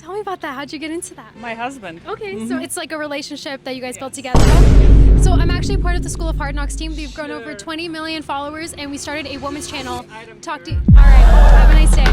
Tell me about that. How'd you get into that? My husband. Okay, so it's like a relationship that you guys built together. So I'm actually part of the School of Hard Knocks team. We've grown over 20 million followers, and we started a women's channel. Talk to you. All right, have a nice day.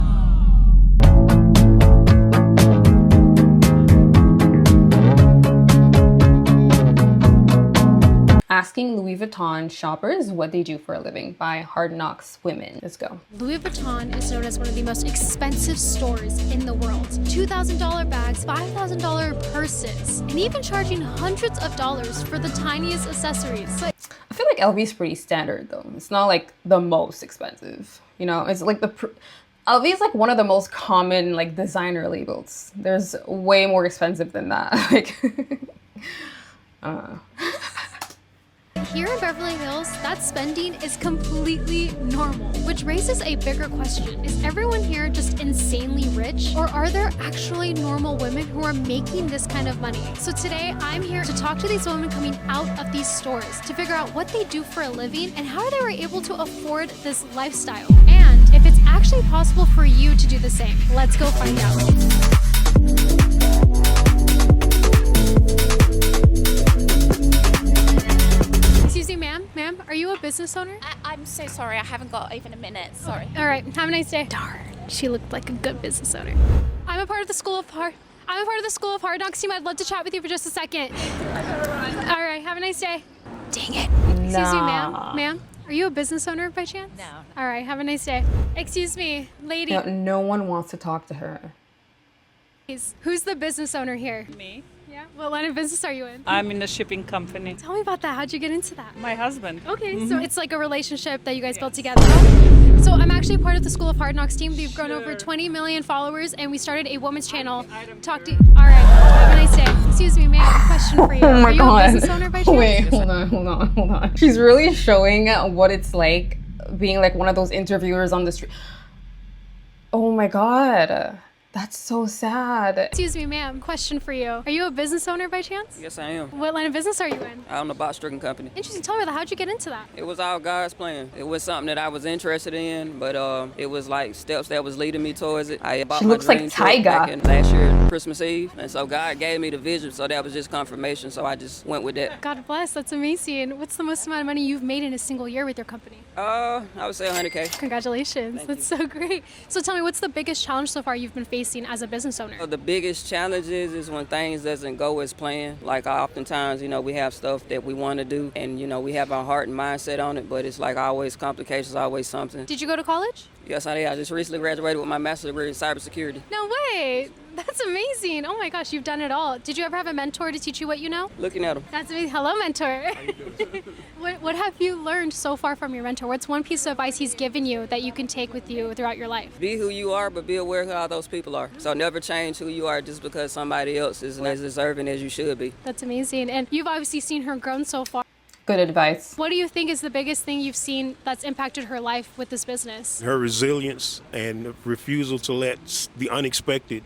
Asking Louis Vuitton shoppers what they do for a living by Hard Knocks Women. Let's go. Louis Vuitton is known as one of the most expensive stores in the world. $2,000 bags, $5,000 purses, and even charging hundreds of dollars for the tiniest accessories. But I feel like LV is pretty standard though. It's not like the most expensive. You know, it's like LV is like one of the most common like designer labels. There's way more expensive than that. Like, here in Beverly Hills, that spending is completely normal, which raises a bigger question. Is everyone here just insanely rich, or are there actually normal women who are making this kind of money? So today, I'm here to talk to these women coming out of these stores to figure out what they do for a living and how they were able to afford this lifestyle. And if it's actually possible for you to do the same. Let's go find out. Excuse me, ma'am, are you a business owner? I'm so sorry, I haven't got even a minute. Sorry. All right, have a nice day. Darn, she looked like a good business owner. I'm a part of the School of Hard Knocks team. I'd love to chat with you for just a second. All right, have a nice day. Dang it. Excuse me, ma'am. Are you a business owner by chance? No. All right, have a nice day. Excuse me, lady. no one wants to talk to her. Who's the business owner here? Me. Yeah. What line of business are you in? I'm in the shipping company. Tell me about that. How'd you get into that? My husband. Okay, so it's like a relationship that you guys built together. So I'm actually part of the School of Hard Knocks team. We've grown over 20 million followers, and we started a women's channel. Talk to you. All right, have a nice day. Excuse me, ma'am. Question for you. Oh my Are you God. a business owner by chance? Wait, hold on. She's really showing what it's like being like one of those interviewers on the street. Oh my God. That's so sad. Excuse me, ma'am. Question for you. Are you a business owner by chance? Yes, I am. What line of business are you in? I'm the box trucking company. Interesting. Tell me about that. How'd you get into that? It was all God's plan. It was something that I was interested in, but it was like steps that was leading me towards it. I bought She my looks like dream truck Tyga. back in last year, Christmas Eve, and so God gave me the vision, so that was just confirmation, so I just went with that. God bless. That's amazing. What's the most amount of money you've made in a single year with your company? I would say 100K. Congratulations. That's so great. So tell me, what's the biggest challenge so far you've been facing as a business owner? The biggest challenge is when things doesn't go as planned. Like oftentimes, we have stuff that we want to do, and we have our heart and mindset on it, but it's like always complications, always something. Did you go to college? Yes, I did. I just recently graduated with my master's degree in cybersecurity. No way. That's amazing. Oh my gosh, you've done it all. Did you ever have a mentor to teach you what you know? Looking at them. That's amazing. Hello, mentor. What have you learned so far from your mentor? What's one piece of advice he's given you that you can take with you throughout your life? Be who you are, but be aware of how those people are. So never change who you are just because somebody else isn't as deserving as you should be. That's amazing. And you've obviously seen her grown so far. Good advice. What do you think is the biggest thing you've seen that's impacted her life with this business? Her resilience and refusal to let the unexpected,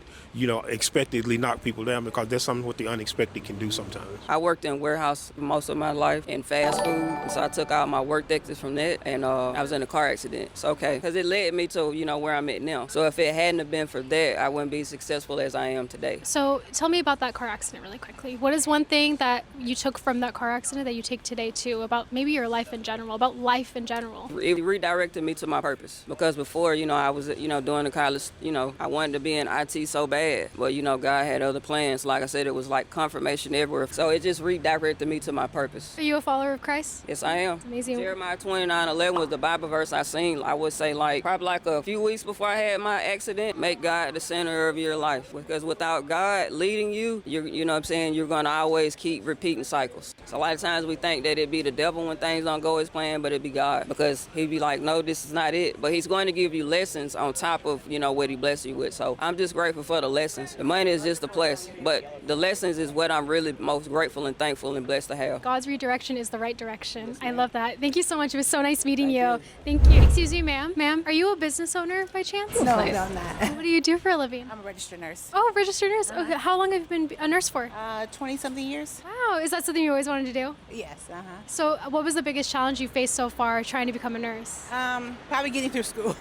expectedly knock people down, because that's something what the unexpected can do sometimes. I worked in warehouse most of my life in fast food, and so I took out my work ethics from that, and I was in a car accident. It's okay, because it led me to, where I'm at now. So if it hadn't have been for that, I wouldn't be successful as I am today. So tell me about that car accident really quickly. What is one thing that you took from that car accident that you take today too, about maybe your life in general, about life in general? It redirected me to my purpose, because before, I was, doing the college, I wanted to be in IT so bad, but, God had other plans. Like I said, it was like confirmation everywhere. So it just redirected me to my purpose. Are you a follower of Christ? Yes, I am. That's amazing. Jeremiah 29:11 was the Bible verse I seen. I would say probably a few weeks before I had my accident. Make God the center of your life, because without God leading you, you're going to always keep repeating cycles. So a lot of times we think that it'd be the devil when things don't go as planned, but it'd be God, because he'd be like, no, this is not it. But he's going to give you lessons on top of, what he blessed you with. So I'm just grateful for the lessons. The money is just a plus, but the lessons is what I'm really most grateful and thankful and blessed to have. God's redirection is the right direction. I love that. Thank you so much. It was so nice meeting you. Thank you. Excuse me, ma'am. Ma'am, are you a business owner by chance? No, I'm not. What do you do for a living? I'm a registered nurse. Oh, registered nurse. Okay. How long have you been a nurse for? 20-something years. Wow. Is that something you always wanted to do? Yes, So what was the biggest challenge you faced so far trying to become a nurse? Probably getting through school.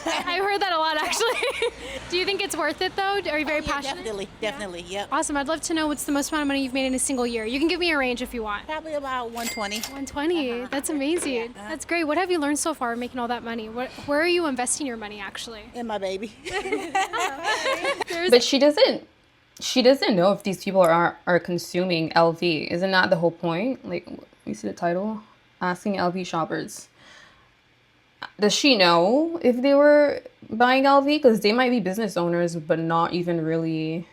I've heard that a lot, actually. Do you think it's worth it, though? Are you very passionate? Definitely, yep. Awesome. I'd love to know what's the most amount of money you've made in a single year. You can give me a range if you want. Probably about 120. 120. That's amazing. That's great. What have you learned so far making all that money? Where are you investing your money, actually? And my baby. But she doesn't know if these people are consuming LV. Isn't that the whole point? Like, you see the title? Asking LV shoppers. Does she know if they were buying LV? Because they might be business owners, but not even really,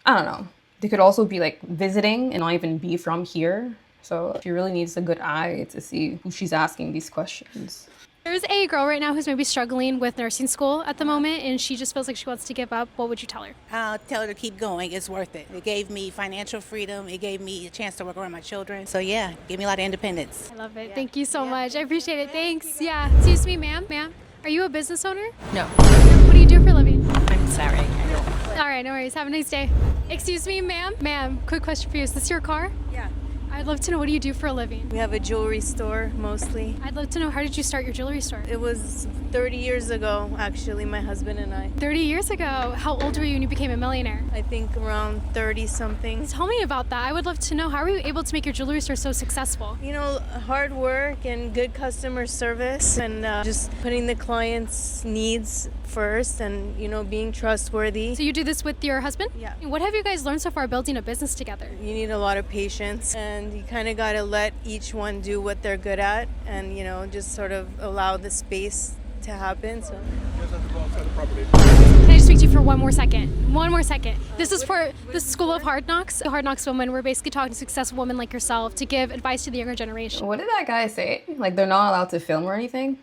I don't know. They could also be like visiting and not even be from here. So she really needs a good eye to see who she's asking these questions. There's a girl right now who's maybe struggling with nursing school at the moment, and she just feels like she wants to give up. What would you tell her? I'll tell her to keep going. It's worth it. It gave me financial freedom. It gave me a chance to work around my children. So yeah, it gave me a lot of independence. I love it. Thank you so much. I appreciate it. Thanks. Yeah. Excuse me, ma'am. Ma'am, are you a business owner? No, What do you do for a living? I'm sorry. I don't. All right, no worries. Have a nice day. Excuse me, ma'am. Ma'am, quick question for you. Is this your car? Yeah. I'd love to know, what do you do for a living? We have a jewelry store mostly. I'd love to know, how did you start your jewelry store? It was 30 years ago, actually, my husband and I. 30 years ago. How old were you when you became a millionaire? I think around 30 something. Tell me about that. I would love to know, how were you able to make your jewelry store so successful? You know, hard work and good customer service and just putting the client's needs first and, you know, being trustworthy. So you do this with your husband? Yeah. And what have you guys learned so far building a business together? You need a lot of patience and you kind of got to let each one do what they're good at and, you know, just sort of allow the space to happen. So. Can I just speak to you for one more second? One more second. This is for the School of Hard Knocks. The Hard Knocks women, we're basically talking to successful women like yourself to give advice to the younger generation. What did that guy say? Like, they're not allowed to film or anything?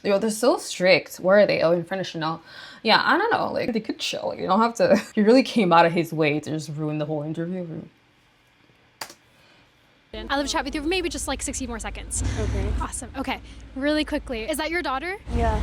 Yo, they're so strict. Where are they? Oh, in front of Chanel. Yeah, I don't know. Like, they could chill. You don't have to. He really came out of his way to just ruin the whole interview. I'd love to chat with you for maybe just like 60 more seconds. Okay. Awesome. Okay. Really quickly. Is that your daughter? Yeah.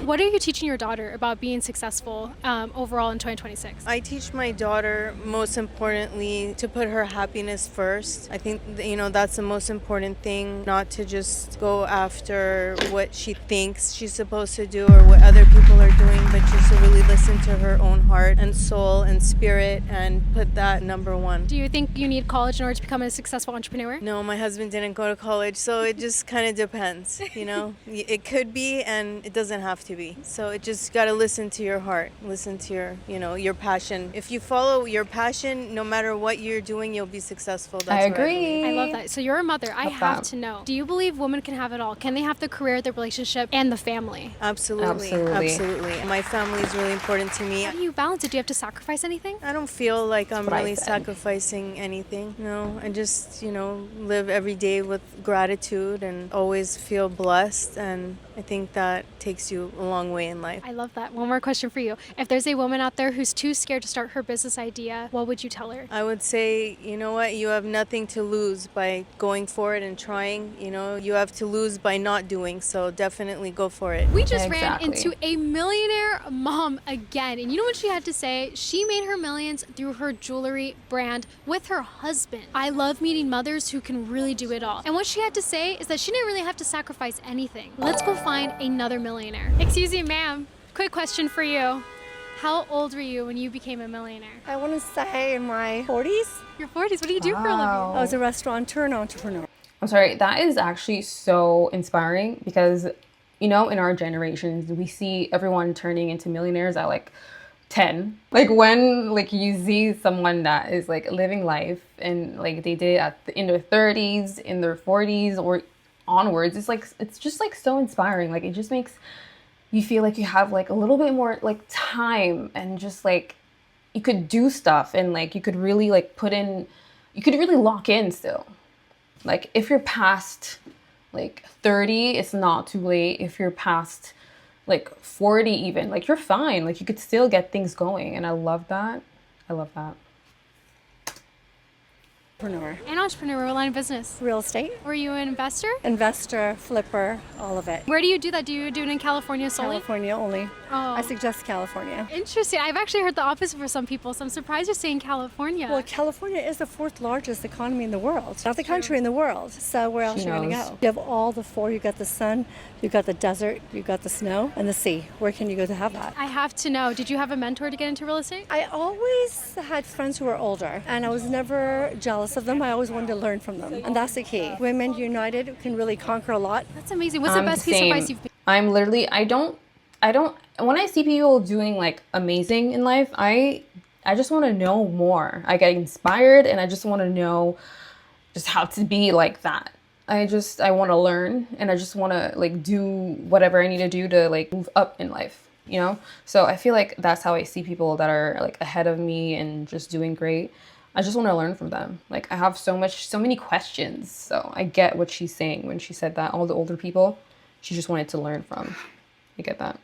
What are you teaching your daughter about being successful overall in 2026? I teach my daughter, most importantly, to put her happiness first. I think, you know, that's the most important thing, not to just go after what she thinks she's supposed to do or what other people are doing, but just to really listen to her own heart and soul and spirit and put that number one. Do you think you need college in order to become a successful entrepreneur? No, my husband didn't go to college, so it just kind of depends, you know. It could be and it doesn't have to be. So it just got to listen to your heart, listen to your, you know, your passion. If you follow your passion, no matter what you're doing, you'll be successful. That's I what agree. I love that. So you're a mother. I have to know. Do you believe women can have it all? Can they have the career, the relationship, and the family? Absolutely. Absolutely. Absolutely. My family is really important to me. How do you balance it? Do you have to sacrifice anything? I don't feel like I'm what I really said. sacrificing anything. No, I just, you know, live every day with gratitude and always feel blessed. And I think that takes you a long way in life. I love that. One more question for you. If there's a woman out there who's too scared to start her business idea, what would you tell her? I would say, you know what, you have nothing to lose by going for it and trying. You know, you have to lose by not doing, so definitely go for it. We just ran Exactly. into a millionaire mom again. And you know what she had to say? She made her millions through her jewelry brand with her husband. I love meeting mothers who can really do it all. And what she had to say is that she didn't really have to sacrifice anything. Let's go find another millionaire. Excuse me, ma'am. Quick question for you. How old were you when you became a millionaire? I want to say in my 40s. Your 40s. What do you do for a living? I was a restaurateur and entrepreneur. I'm sorry, that is actually so inspiring because, you know, in our generations, we see everyone turning into millionaires at like 10. Like when like you see someone that is like living life and like they did it in their 30s, in their 40s or onwards, it's just like so inspiring. Like it just makes you feel like you have like a little bit more like time and just like you could do stuff and like you could really like you could really lock in still. Like if you're past like 30, it's not too late. If you're past like 40 even, like you're fine. Like you could still get things going. And I love that. I love that. An entrepreneur, what line of business? Real estate, Were you an investor? investor, flipper, all of it. Where do you do that? Do you do it in California solely? California only. I suggest California. Interesting. I've actually heard the opposite for some people, so I'm surprised you're saying California. Well, California is the 4th largest economy in the world, not the country in the world. So where else are you going to go? You have all the 4. You got the sun, you got the desert, you got the snow, and the sea. Where can you go to have that? I have to know, did you have a mentor to get into real estate? I always had friends who were older, and I was never jealous of them. I always wanted to learn from them, and that's the key. Women united can really conquer a lot. That's amazing. What's the best piece of advice you've been? I'm literally, I don't, when I see people doing like amazing in life, I just want to know more. I get inspired and I just want to know just how to be like that. I want to learn, and I just want to like do whatever I need to do to like move up in life, you know? So I feel like that's how I see people that are like ahead of me and just doing great. I just want to learn from them. Like I have so many questions. So I get what she's saying when she said that all the older people, she just wanted to learn from. I get that.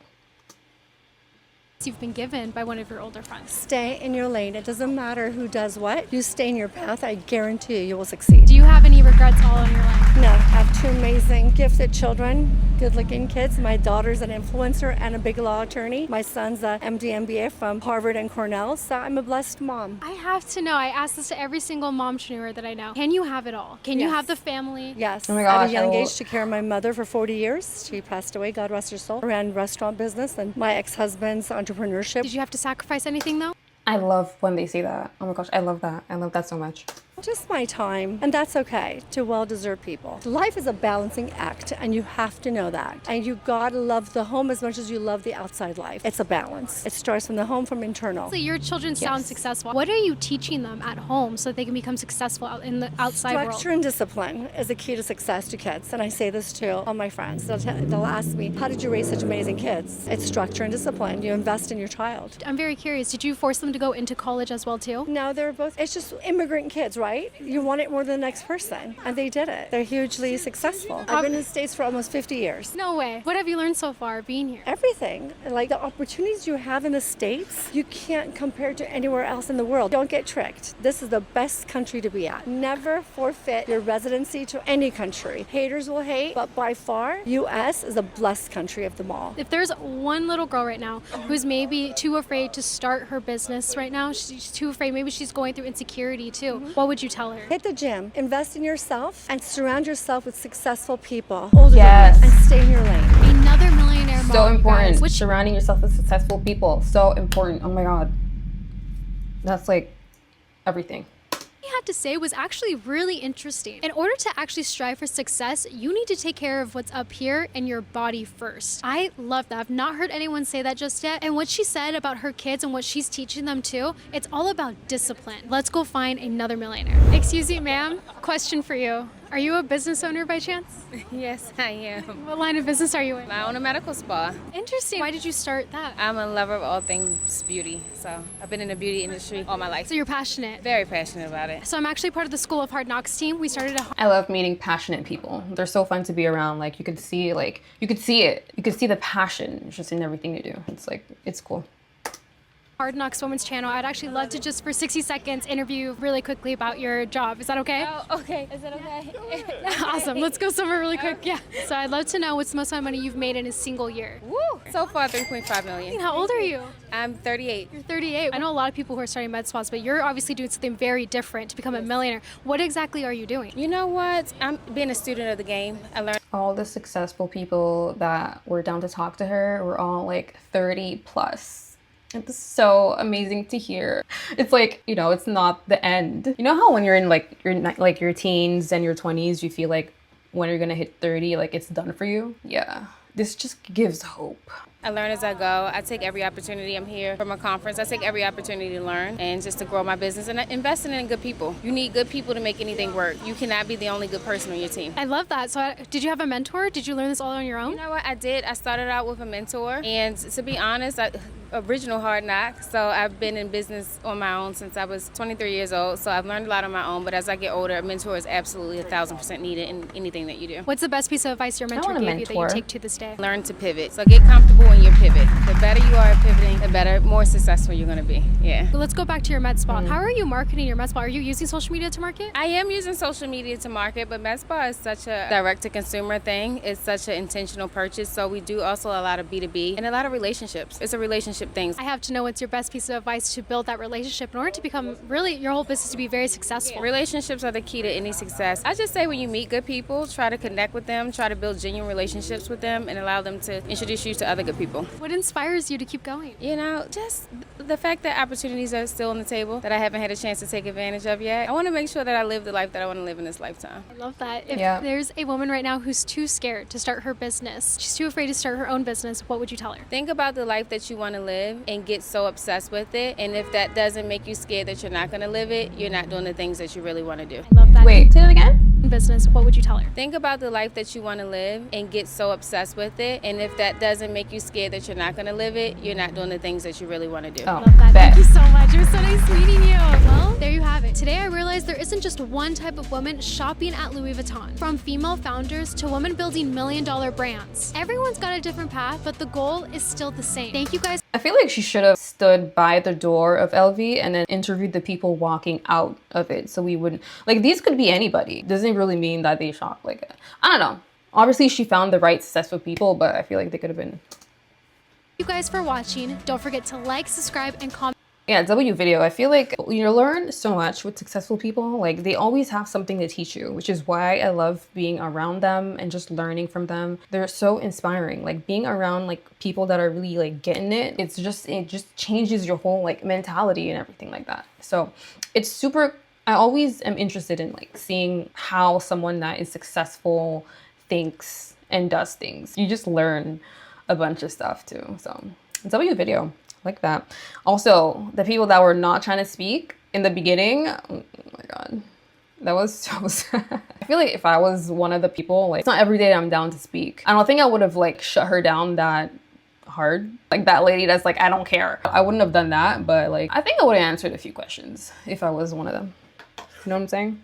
You've been given by one of your older friends. Stay in your lane. It doesn't matter who does what. You stay in your path. I guarantee you will succeed. Do you have any regrets all in your life? No, I have 2 amazing, gifted children, good-looking kids. My daughter's an influencer and a big law attorney. My son's a MD MBA from Harvard and Cornell, so I'm a blessed mom. I have to know. I ask this to every single momtrepreneur that I know. Can you have it all? Can you have the family? Yes. Oh my gosh, At a young age, took care of my mother for 40 years. She passed away, God rest her soul. Ran restaurant business and my ex-husband's entrepreneurship. Did you have to sacrifice anything though? I love when they say that. Oh my gosh, I love that. I love that so much. Just my time, and that's okay to well-deserved people. Life is a balancing act, and you have to know that. And you gotta love the home as much as you love the outside life. It's a balance. It starts from the home, from internal. So your children sound successful. What are you teaching them at home so that they can become successful out in the outside world? Structure and discipline is the key to success to kids, and I say this to all my friends. They'll ask me, how did you raise such amazing kids? It's structure and discipline. You invest in your child. I'm very curious. Did you force them to go into college as well too? No, they're both, it's just immigrant kids, right? You want it more than the next person, and they did it. They're hugely successful. I've been in the States for almost 50 years. No way. What have you learned so far being here? Everything. Like the opportunities you have in the States, you can't compare to anywhere else in the world. Don't get tricked. This is the best country to be at. Never forfeit your residency to any country. Haters will hate, but by far, U.S. is the blessed country of them all. If there's one little girl right now who's maybe too afraid to start her business right now, she's too afraid, maybe she's going through insecurity too, what would you tell her? Hit the gym, invest in yourself, and surround yourself with successful people. Older Yes. and stay in your lane. Another millionaire mom. So important. Guys. Surrounding yourself with successful people. So important. Oh my God. That's like everything. He had to say was actually really interesting. In order to actually strive for success, you need to take care of what's up here and your body first. I love that. I've not heard anyone say that just yet. And what she said about her kids and what she's teaching them too, it's all about discipline. Let's go find another millionaire. Excuse me, ma'am. Question for you. Are you a business owner by chance? Yes, I am. What line of business are you in? I own a medical spa. Interesting. Why did you start that? I'm a lover of all things beauty, so I've been in the beauty industry all my life. So you're passionate. Very passionate about it. So I'm actually part of the School of Hard Knocks team. We started a I love meeting passionate people. They're so fun to be around. Like you could see it. You could see the passion just in everything you do. It's like, it's cool. Hard Knocks Women's channel. I'd actually love to just for 60 seconds interview really quickly about your job. Is that okay? Oh, okay. Is it okay? Awesome. Let's go somewhere really quick. Yeah. So I'd love to know what's the most amount of money you've made in a single year. Woo! So far, 3.5 million. How old are you? I'm 38. You're 38. I know a lot of people who are starting med spas, but you're obviously doing something very different to become a millionaire. What exactly are you doing? You know what? I'm being a student of the game. I learned All the successful people that were down to talk to her were all like 30 plus. It's so amazing to hear. It's like, you know, it's not the end. You know how when you're in like your teens and your 20s, you feel like when you're gonna hit 30, like it's done for you? Yeah. This just gives hope. I learn as I go. I take every opportunity. I'm here from a conference. I take every opportunity to learn and just to grow my business and investing in good people. You need good people to make anything work. You cannot be the only good person on your team. I love that. So did you have a mentor? Did you learn this all on your own? You know what? I did. I started out with a mentor. And to be honest, original Hard Knock. So I've been in business on my own since I was 23 years old. So I've learned a lot on my own. But as I get older, a mentor is absolutely 1,000% needed in anything that you do. What's the best piece of advice your mentor gave you that you take to this day? Learn to pivot. So get comfortable when you pivot. The better you are at pivoting, the better, more successful you're going to be. Yeah. But let's go back to your med spa. How are you marketing your med spa? Are you using social media to market? I am using social media to market, but med spa is such a direct-to-consumer thing. It's such an intentional purchase, so we do also a lot of B2B and a lot of relationships. It's a relationship thing. I have to know what's your best piece of advice to build that relationship in order to become really your whole business to be very successful. Relationships are the key to any success. I just say when you meet good people, try to connect with them, try to build genuine relationships with them, and allow them to introduce you to other good people. What inspires you to keep going? You know, just the fact that opportunities are still on the table that I haven't had a chance to take advantage of yet. I want to make sure that I live the life that I want to live in this lifetime. I love that. If there's a woman right now who's too scared to start her business, she's too afraid to start her own business, what would you tell her? Think about the life that you want to live and get so obsessed with it. And if that doesn't make you scared that you're not going to live it, you're not doing the things that you really want to do. I love that. Wait, say that again? Business, what would you tell her? Think about the life that you want to live and get so obsessed with it. And if that doesn't make you scared that you're not going to live it, you're not doing the things that you really want to do. Oh, Love that. bet. Thank you so much. It was so nice meeting you. Well, there you have it. Today I realized there isn't just one type of woman shopping at Louis Vuitton. From female founders to women building million-dollar brands. Everyone's got a different path, but the goal is still the same. Thank you guys. I feel like she should have stood by the door of LV and then interviewed the people walking out of it. So we wouldn't, like, these could be anybody. Doesn't really mean that they shop like, I don't know. Obviously she found the right successful people, but I feel like they could have been. Thank you guys for watching. Don't forget to like, subscribe, and comment. Yeah, W video. I feel like you learn so much with successful people. Like, they always have something to teach you, which is why I love being around them and just learning from them. They're so inspiring. Like, being around like people that are really like getting it, it just changes your whole like mentality and everything like that. So it's super, I always am interested in like seeing how someone that is successful thinks and does things. You just learn a bunch of stuff too. So W video. Like that. Also, the people that were not trying to speak in the beginning, oh my god, that was so sad. I feel like if I was one of the people, like, it's not every day I'm down to speak. I don't think I would have like shut her down that hard. Like that lady that's like, I don't care. I wouldn't have done that, but like, I think I would have answered a few questions if I was one of them. You know what I'm saying?